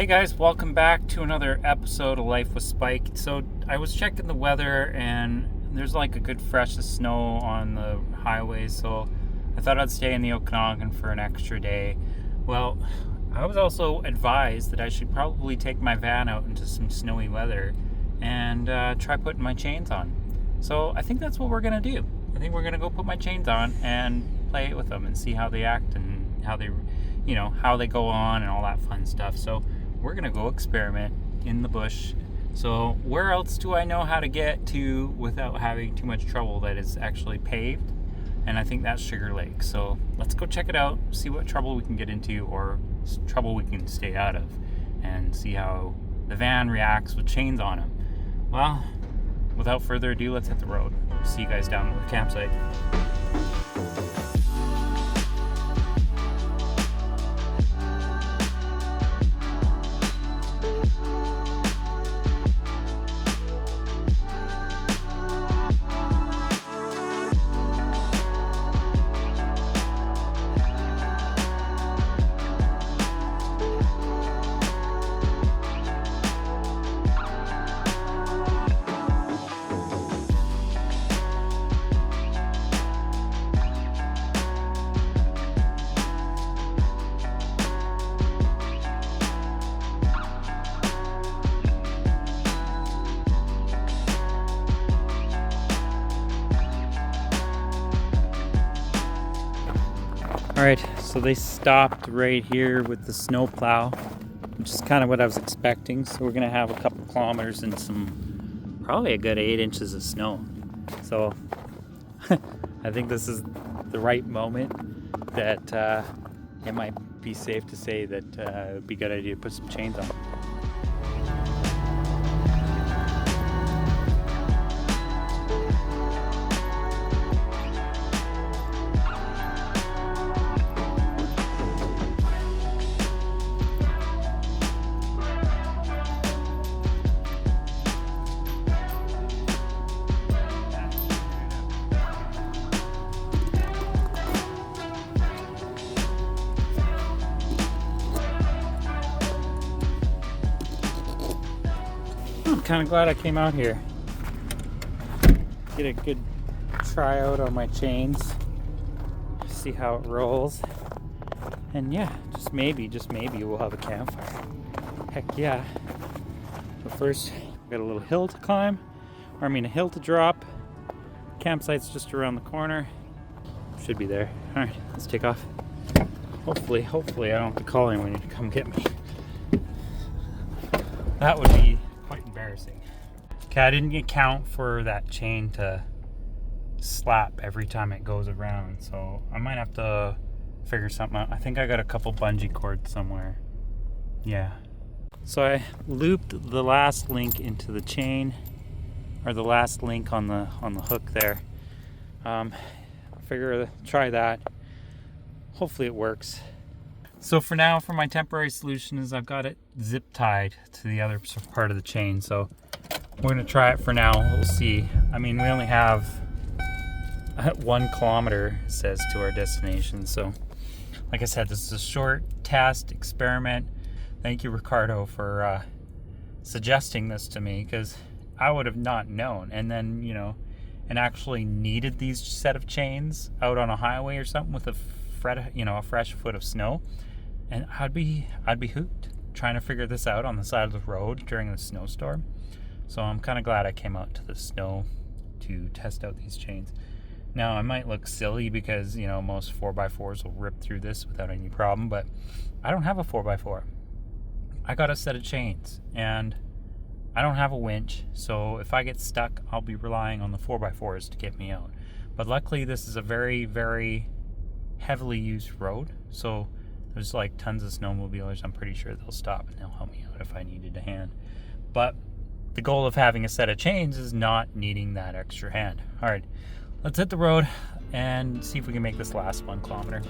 Hey guys, welcome back to another episode of Life with Spike. So I was checking the weather and there's like a good fresh of snow on the highways, so I thought I'd stay in the Okanagan for an extra day. Well, I was also advised that I should probably take my van out into some snowy weather and try putting my chains on. So I think that's what we're gonna do. I think we're gonna go put my chains on and play it with them and see how they act and how they, how they go on and all that fun stuff. So we're gonna go experiment in the bush. So where else do I know how to get to without having too much trouble that is actually paved? And I think that's Sugar Lake. So let's go check it out, see what trouble we can get into or trouble we can stay out of, and see how the van reacts with chains on them. Well, without further ado, let's hit the road. See you guys down at the campsite. Alright, so they stopped right here with the snow plow, which is kind of what I was expecting. So we're going to have a couple kilometers and probably a good 8 inches of snow. So I think this is the right moment that it might be safe to say that it would be a good idea to put some chains on. I'm kind of glad I came out here. Get a good try out on my chains. See how it rolls. And yeah, just maybe we'll have a campfire. Heck yeah. But first, we got a little hill to climb. A hill to drop. Campsite's just around the corner. Should be there. Alright, let's take off. Hopefully I don't have to call anyone to come get me. That would be quite embarrassing. Okay, I didn't account for that chain to slap every time it goes around, so I might have to figure something out. I think I got a couple bungee cords somewhere. Yeah. So I looped the last link into the chain, or the last link on the hook there. I figure try that. Hopefully it works. So for now, for my temporary solution is I've got it zip tied to the other part of the chain. So we're gonna try it for now. We'll see. We only have 1 kilometer, it says, to our destination. So like I said, this is a short test experiment. Thank you, Ricardo, for suggesting this to me, because I would have not known. And then, and actually needed these set of chains out on a highway or something with a fresh foot of snow. And I'd be hooked trying to figure this out on the side of the road during the snowstorm. So I'm kind of glad I came out to the snow to test out these chains. Now I might look silly because most 4x4s will rip through this without any problem, but I don't have a 4x4. I got a set of chains and I don't have a winch, so if I get stuck I'll be relying on the 4x4s to get me out. But luckily this is a very, very heavily used road, so there's like tons of snowmobilers. I'm pretty sure they'll stop and they'll help me out if I needed a hand. But the goal of having a set of chains is not needing that extra hand. All right, let's hit the road and see if we can make this last 1 kilometer.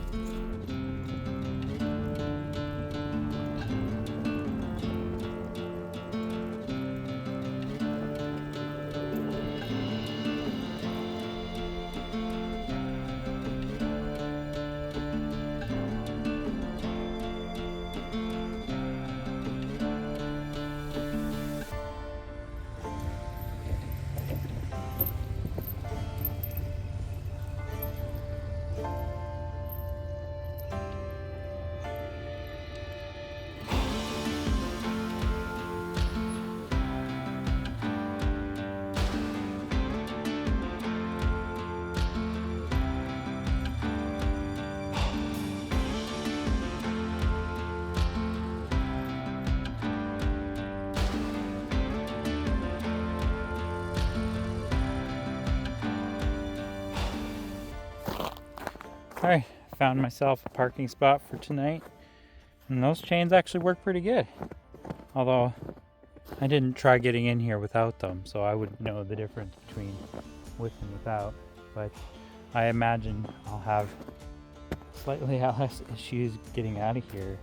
Alright, found myself a parking spot for tonight, and those chains actually work pretty good. Although I didn't try getting in here without them, so I wouldn't know the difference between with and without. But I imagine I'll have slightly less issues getting out of here.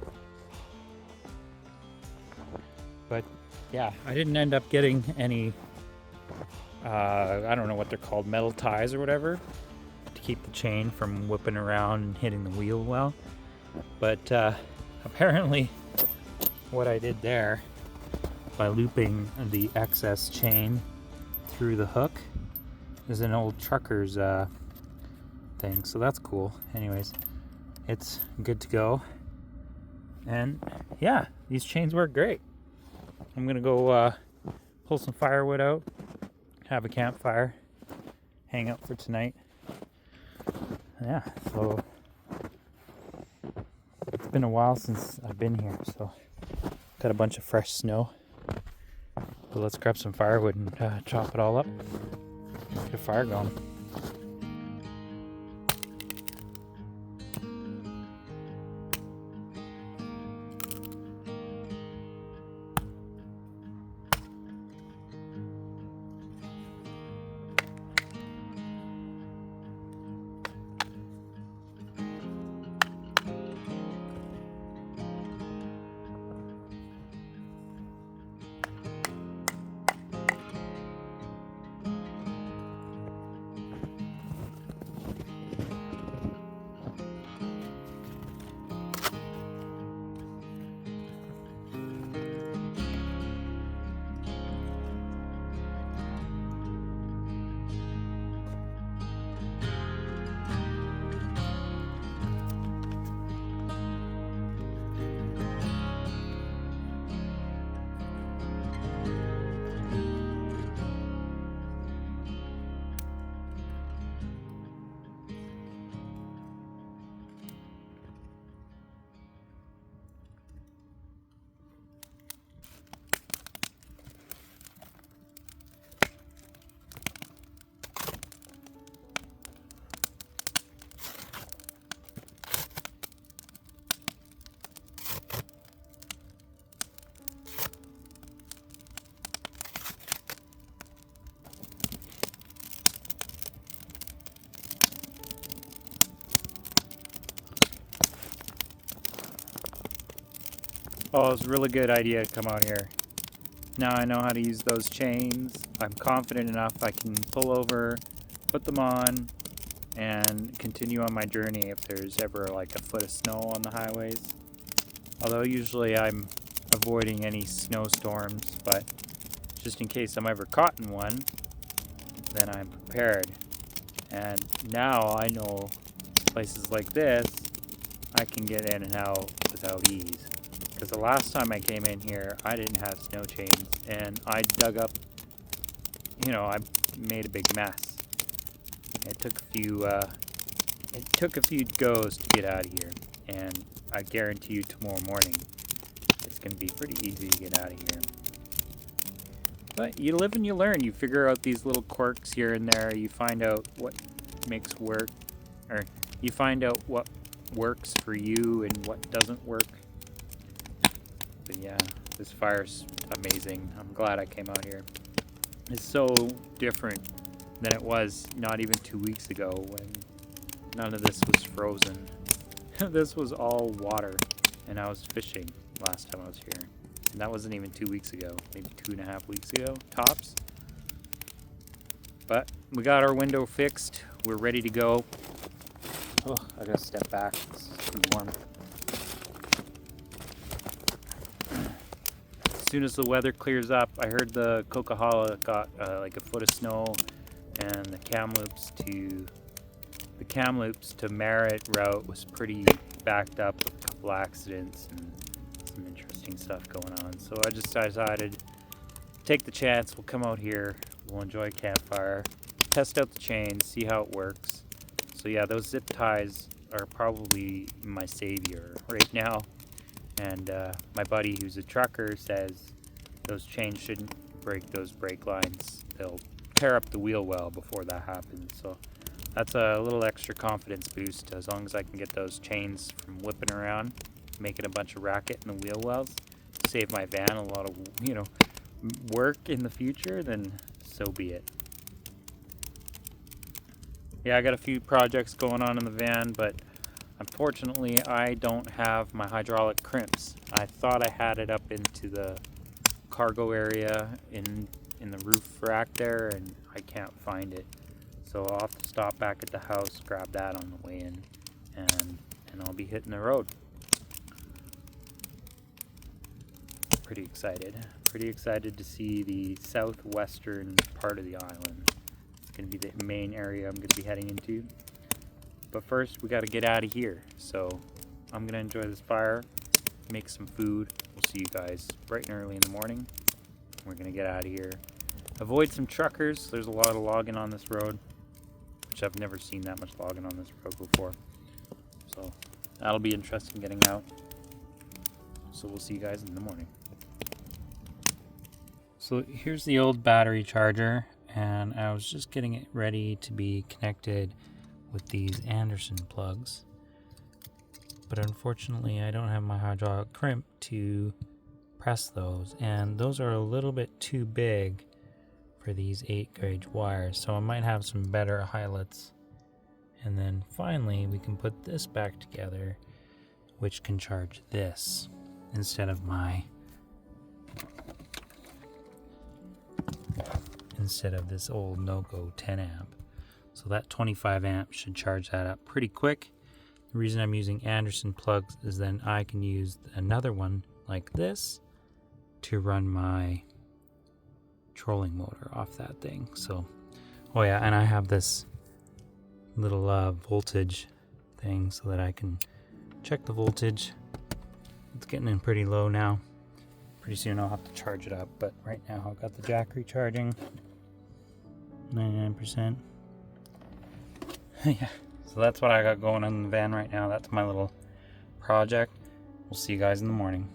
But yeah, I didn't end up getting any, I don't know what they're called, metal ties or whatever, to keep the chain from whipping around and hitting the wheel well. But apparently what I did there, by looping the excess chain through the hook, is an old trucker's thing, so that's cool. Anyways, it's good to go. And yeah, these chains work great. I'm gonna go pull some firewood out, have a campfire, hang out for tonight. Yeah, so it's been a while since I've been here, so got a bunch of fresh snow. But let's grab some firewood and chop it all up, get a fire going. Oh, it's a really good idea to come out here. Now I know how to use those chains. I'm confident enough I can pull over, put them on, and continue on my journey if there's ever like a foot of snow on the highways. Although usually I'm avoiding any snowstorms, but just in case I'm ever caught in one, then I'm prepared. And now I know places like this, I can get in and out without ease. Because the last time I came in here, I didn't have snow chains, and I dug up, I made a big mess. It took a few goes to get out of here, and I guarantee you tomorrow morning, it's going to be pretty easy to get out of here. But you live and you learn. You figure out these little quirks here and there. You find out what makes work, or you find out what works for you and what doesn't work. But yeah, this fire's amazing. I'm glad I came out here. It's so different than it was not even 2 weeks ago when none of this was frozen. This was all water, and I was fishing last time I was here. And that wasn't even 2 weeks ago, maybe 2.5 weeks ago, tops. But we got our window fixed. We're ready to go. Oh, I gotta step back. It's too warm. As soon as the weather clears up, I heard the Coquihalla got like a foot of snow, and the Kamloops to Merritt route was pretty backed up with a couple accidents and some interesting stuff going on. So I just decided to take the chance. We'll come out here, we'll enjoy a campfire, test out the chain, see how it works. So yeah, those zip ties are probably my savior right now. And my buddy who's a trucker says those chains shouldn't break those brake lines. They'll tear up the wheel well before that happens. So that's a little extra confidence boost as long as I can get those chains from whipping around, making a bunch of racket in the wheel wells, save my van a lot of, you know, work in the future, then so be it. Yeah, I got a few projects going on in the van, but unfortunately I don't have my hydraulic crimps. I thought I had it up into the cargo area in the roof rack there, and I can't find it. So I'll have to stop back at the house, grab that on the way in, and I'll be hitting the road. Pretty excited to see the southwestern part of the island. It's going to be the main area I'm going to be heading into. But first we got to get out of here. So I'm going to enjoy this fire, make some food. We'll see you guys bright and early in the morning. We're going to get out of here. Avoid some truckers. There's a lot of logging on this road, which I've never seen that much logging on this road before. So that'll be interesting getting out. So we'll see you guys in the morning. So here's the old battery charger, and I was just getting it ready to be connected with these Anderson plugs. But unfortunately I don't have my hydraulic crimp to press those, and those are a little bit too big for these 8-gauge wires, so I might have some better eyelets. And then finally we can put this back together, which can charge this instead of this old NOCO 10 amp. So that 25 amp should charge that up pretty quick. The reason I'm using Anderson plugs is then I can use another one like this to run my trolling motor off that thing. So, oh yeah, and I have this little voltage thing so that I can check the voltage. It's getting in pretty low now. Pretty soon I'll have to charge it up, but right now I've got the jack recharging 99%. Yeah, so that's what I got going on in the van right now. That's my little project. We'll see you guys in the morning.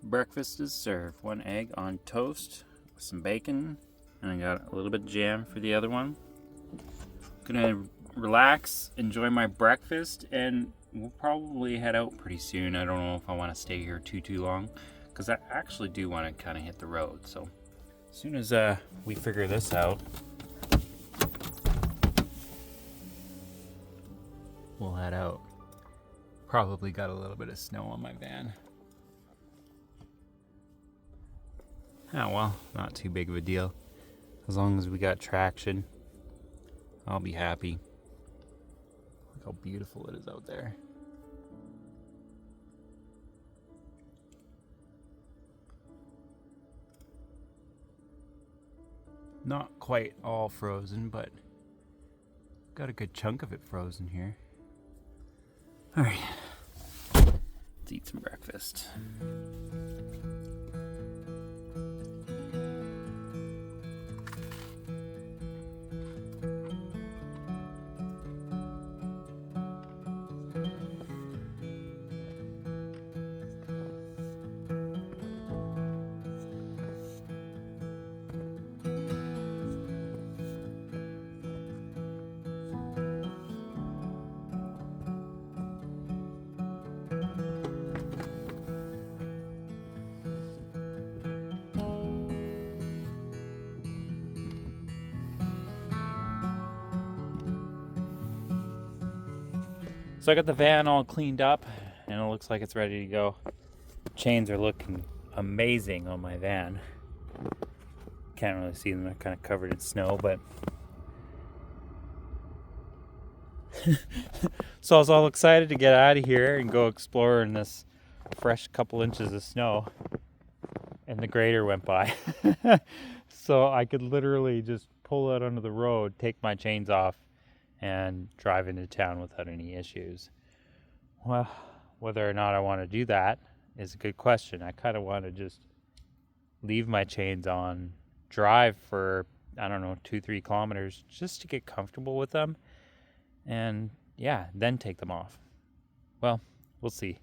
Breakfast is served. 1 egg on toast with some bacon, and I got a little bit of jam for the other one. Gonna relax, enjoy my breakfast, and we'll probably head out pretty soon. I don't know if I want to stay here too long, because I actually do want to kind of hit the road. So as soon as we figure this out, we'll head out. Probably got a little bit of snow on my van. Oh well, not too big of a deal. As long as we got traction, I'll be happy. Look how beautiful it is out there. Not quite all frozen, but got a good chunk of it frozen here. Alright, let's eat some breakfast. So I got the van all cleaned up and it looks like it's ready to go. Chains are looking amazing on my van. Can't really see them, they're kind of covered in snow, but so I was all excited to get out of here and go explore in this fresh couple inches of snow, and the grader went by. So I could literally just pull out onto the road, take my chains off, and drive into town without any issues. Well, whether or not I want to do that is a good question. I kind of want to just leave my chains on, drive for, I don't know, 2-3 kilometers just to get comfortable with them, and yeah, then take them off. Well, we'll see.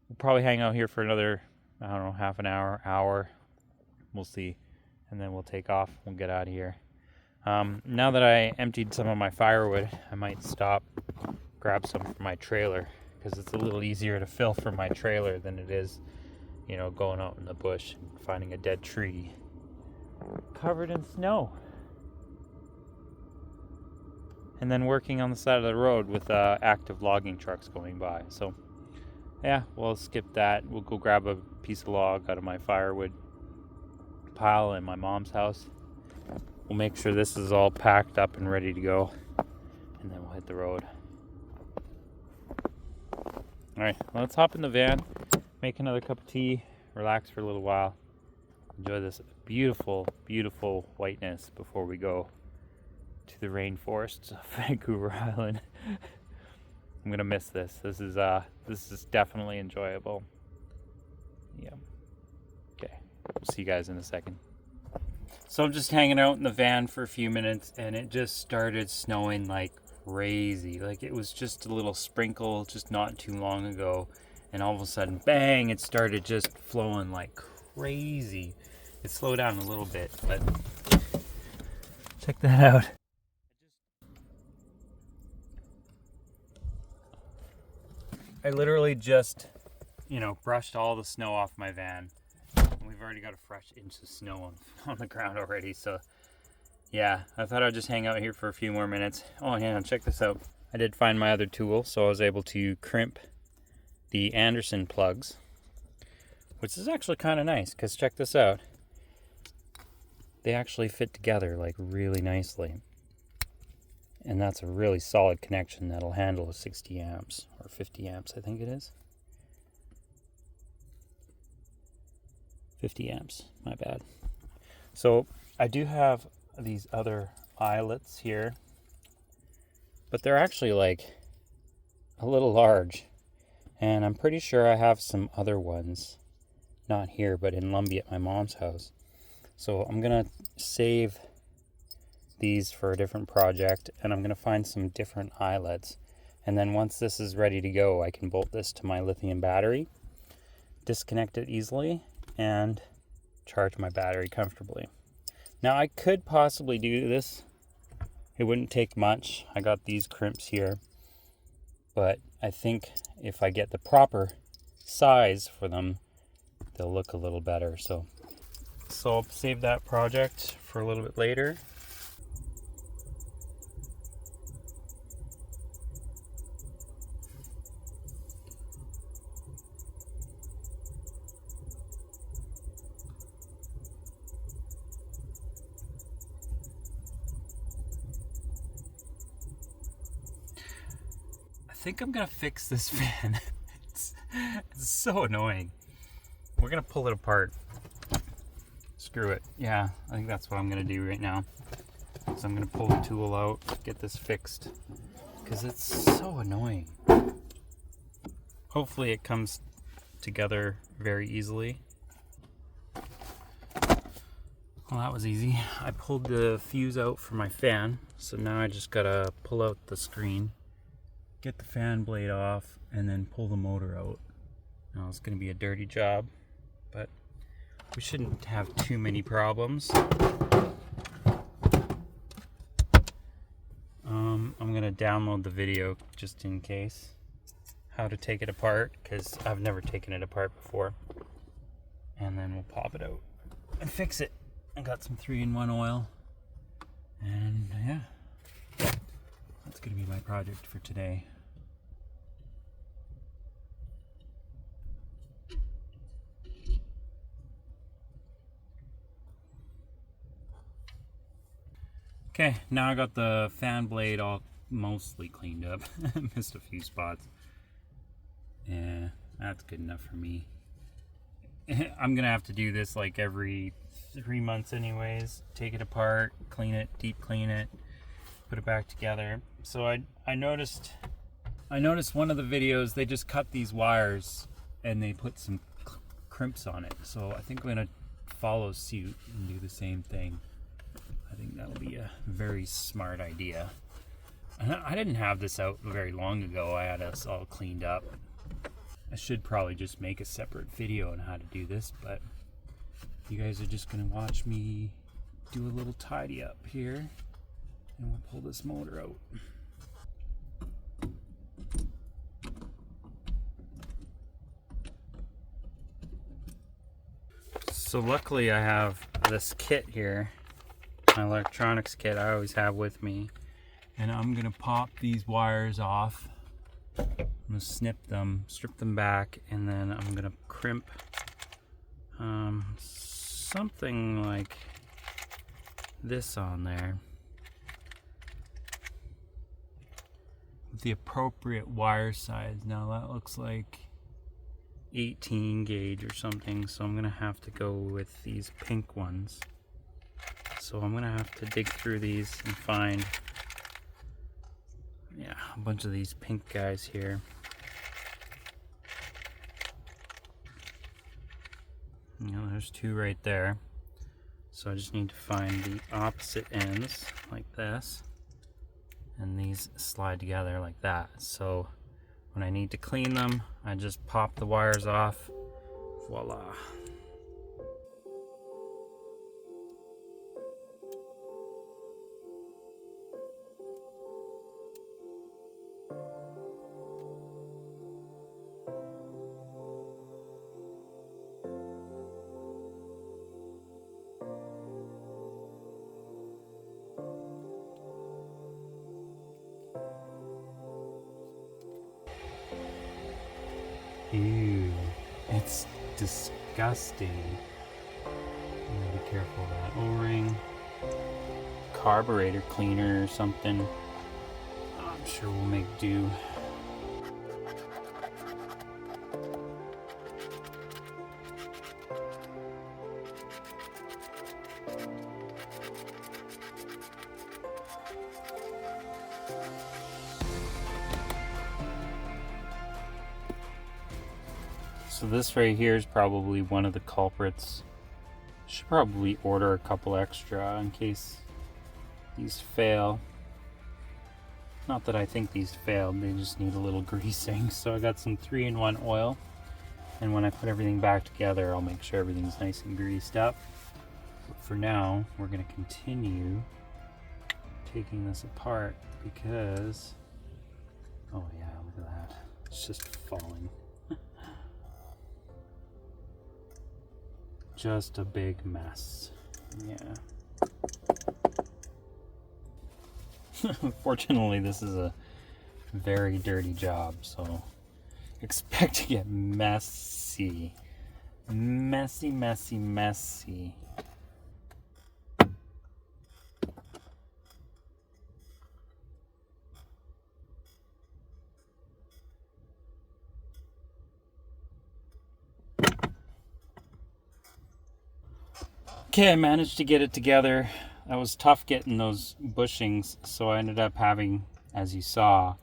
We'll probably hang out here for another, I don't know, half an hour. We'll see. And then we'll take off. We'll get out of here. Now that I emptied some of my firewood, I might stop, grab some for my trailer, because it's a little easier to fill for my trailer than it is, you know, going out in the bush and finding a dead tree covered in snow. And then working on the side of the road with active logging trucks going by. So yeah, we'll skip that. We'll go grab a piece of log out of my firewood pile in my mom's house. We'll make sure this is all packed up and ready to go, and then we'll hit the road. Alright, let's hop in the van, make another cup of tea, relax for a little while, enjoy this beautiful, beautiful whiteness before we go to the rainforests of Vancouver Island. I'm gonna miss this. This is definitely enjoyable. Yeah. Okay. We'll see you guys in a second. So I'm just hanging out in the van for a few minutes, and it just started snowing like crazy. Like, it was just a little sprinkle just not too long ago, and all of a sudden, bang, it started just flowing like crazy. It slowed down a little bit, but check that out. I literally just, you know, brushed all the snow off my van. We've already got a fresh inch of snow on the ground already, so yeah, I thought I'd just hang out here for a few more minutes. Oh yeah, check this out. I did find my other tool, so I was able to crimp the Anderson plugs, which is actually kind of nice, because check this out. They actually fit together like really nicely. And that's a really solid connection that'll handle 60 amps, or 50 amps I think it is. 50 amps, my bad. So I do have these other eyelets here, but they're actually like a little large, and I'm pretty sure I have some other ones, not here but in Lumbee at my mom's house. So I'm gonna save these for a different project, and I'm gonna find some different eyelets, and then once this is ready to go, I can bolt this to my lithium battery, disconnect it easily, and charge my battery comfortably. Now I could possibly do this. It wouldn't take much. I got these crimps here, but I think if I get the proper size for them, they'll look a little better. So I'll save that project for a little bit later. I think I'm gonna fix this fan. It's so annoying. We're gonna pull it apart. Screw it. Yeah, I think that's what I'm gonna do right now. So I'm gonna pull the tool out, get this fixed, because it's so annoying. Hopefully it comes together very easily. Well, that was easy. I pulled the fuse out for my fan, so now I just gotta pull out the screen, get the fan blade off, and then pull the motor out. Now it's going to be a dirty job, but we shouldn't have too many problems. I'm going to download the video just in case, how to take it apart, because I've never taken it apart before. And then we'll pop it out and fix it. I got some 3-in-1 oil, and yeah, that's going to be my project for today. Okay, now I got the fan blade all mostly cleaned up. Missed a few spots. Yeah, that's good enough for me. I'm gonna have to do this like every 3 months anyways. Take it apart, clean it, deep clean it, put it back together. So I noticed one of the videos, they just cut these wires and they put some crimps on it. So I think I'm gonna follow suit and do the same thing. I think that'll be a very smart idea. I didn't have this out very long ago. I had us all cleaned up. I should probably just make a separate video on how to do this, but you guys are just gonna watch me do a little tidy up here, and we'll pull this motor out. So luckily I have this kit here, my electronics kit I always have with me, and I'm gonna pop these wires off. I'm gonna snip them, strip them back, and then I'm gonna crimp something like this on there with the appropriate wire size. Now that looks like 18 gauge or something, so I'm gonna have to go with these pink ones. So I'm gonna have to dig through these and find, yeah, a bunch of these pink guys here. You know, there's two right there. So I just need to find the opposite ends like this, and these slide together like that. So when I need to clean them, I just pop the wires off. Voila. Ew, it's disgusting. I'm gonna be careful of that O-ring. Carburetor cleaner or something. I'm sure we'll make do. So this right here is probably one of the culprits. Should probably order a couple extra in case these fail. Not that I think these failed, they just need a little greasing. So I got some 3-in-1 oil, and when I put everything back together, I'll make sure everything's nice and greased up. But for now, we're gonna continue taking this apart because, oh yeah, look at that. It's just falling. Just a big mess. Yeah. Fortunately, this is a very dirty job, so expect to get messy. Messy, messy, messy. Okay, I managed to get it together. That was tough getting those bushings, so I ended up having, as you saw,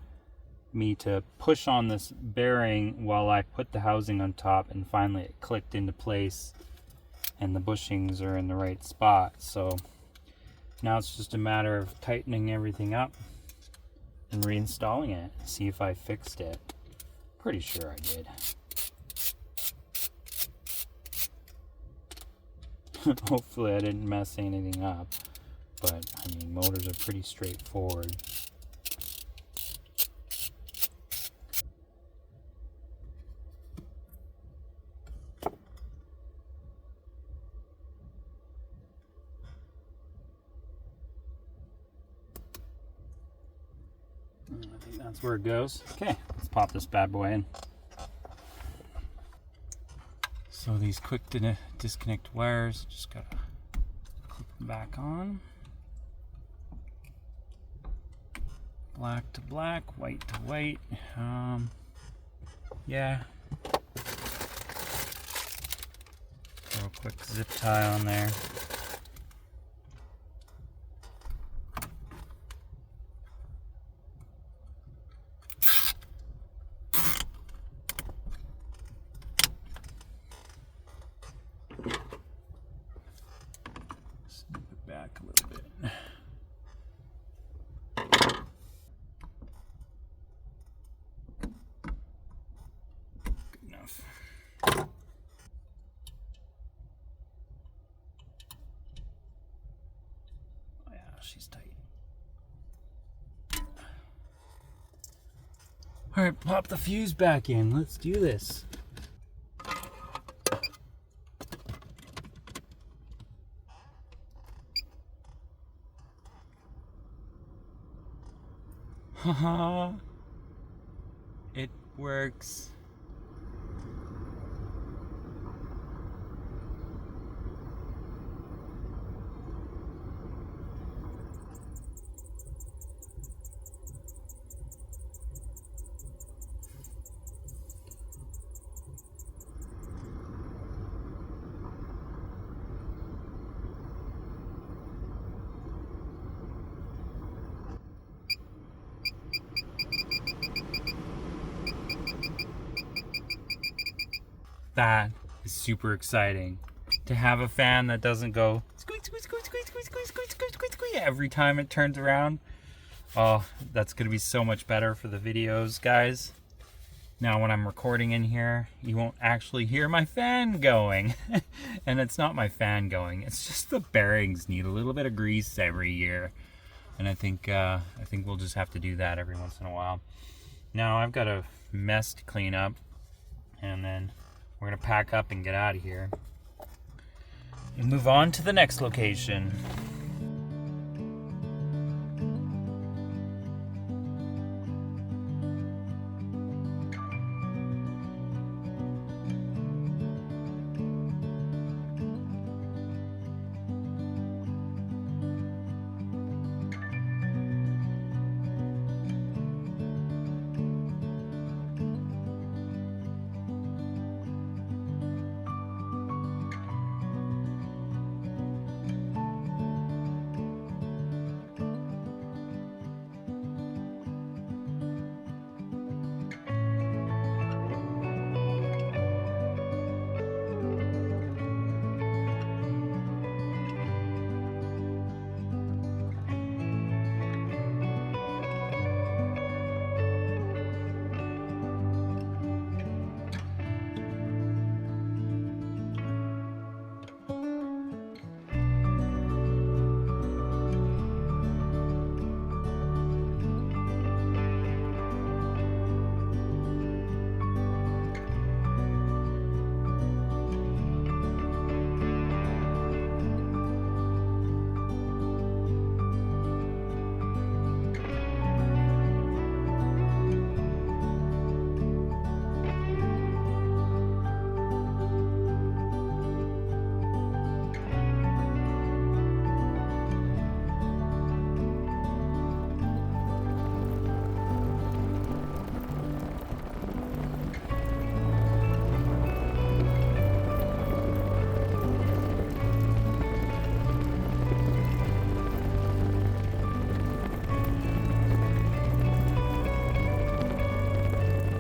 me to push on this bearing while I put the housing on top, and finally it clicked into place and the bushings are in the right spot. So now it's just a matter of tightening everything up and reinstalling it. See if I fixed it. Pretty sure I did. Hopefully I didn't mess anything up, but I mean, motors are pretty straightforward. I think that's where it goes. Okay, let's pop this bad boy in. So these quick disconnect wires, just gotta clip them back on. Black to black, white to white. Yeah. Throw a quick zip tie on there. Snip it back a little bit. she's tight. All right, pop the fuse back in. Let's do this. Haha. It works. That is super exciting. To have a fan that doesn't go squeak, squeak, squeak, squeak, squeak, squeak, squeak, squeak, squeak, squeak every time it turns around. Oh, that's gonna be so much better for the videos, guys. Now when I'm recording in here, you won't actually hear my fan going. And it's not my fan going, it's just the bearings need a little bit of grease every year. And I think we'll just have to do that every once in a while. Now I've got a mess to clean up, and then we're gonna pack up and get out of here and move on to the next location.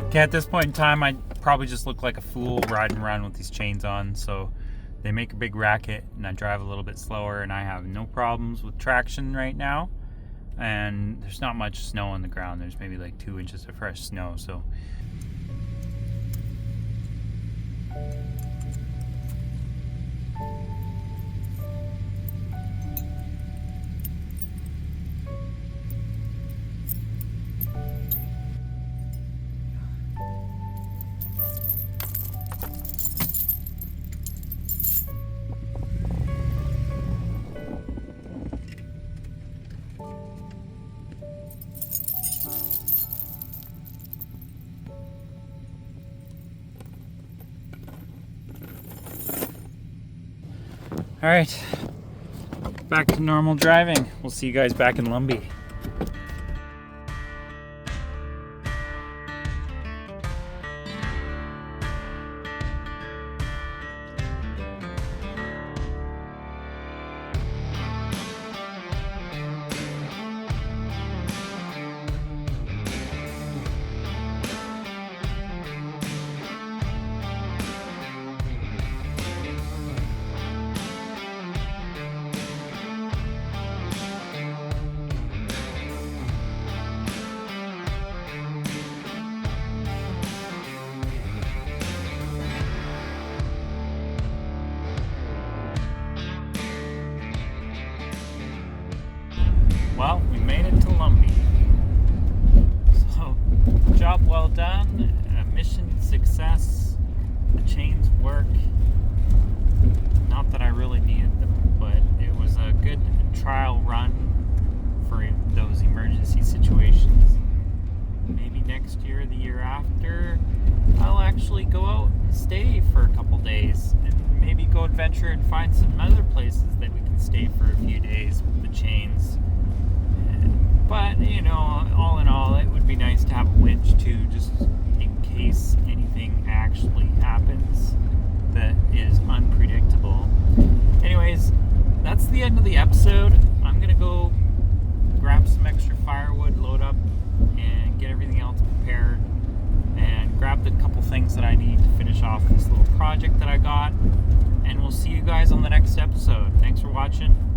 Okay, at this point in time, I probably just look like a fool riding around with these chains on, so they make a big racket, and I drive a little bit slower, and I have no problems with traction right now. And there's not much snow on the ground. There's maybe like 2 inches of fresh snow, so. All right, back to normal driving. We'll see you guys back in Lumbee. Well, we made it to Lumbee. So, job well done, mission success, the chains work. Not that I really needed them, but it was a good trial run for those emergency situations. Maybe next year or the year after, I'll actually go out and stay for a couple days and maybe go adventure and find some other places that we can stay for a few days with the chains. But, you know, all in all, it would be nice to have a winch too, just in case anything actually happens that is unpredictable. Anyways, that's the end of the episode. I'm going to go grab some extra firewood, load up, and get everything else prepared, and grab the couple things that I need to finish off this little project that I got. And we'll see you guys on the next episode. Thanks for watching.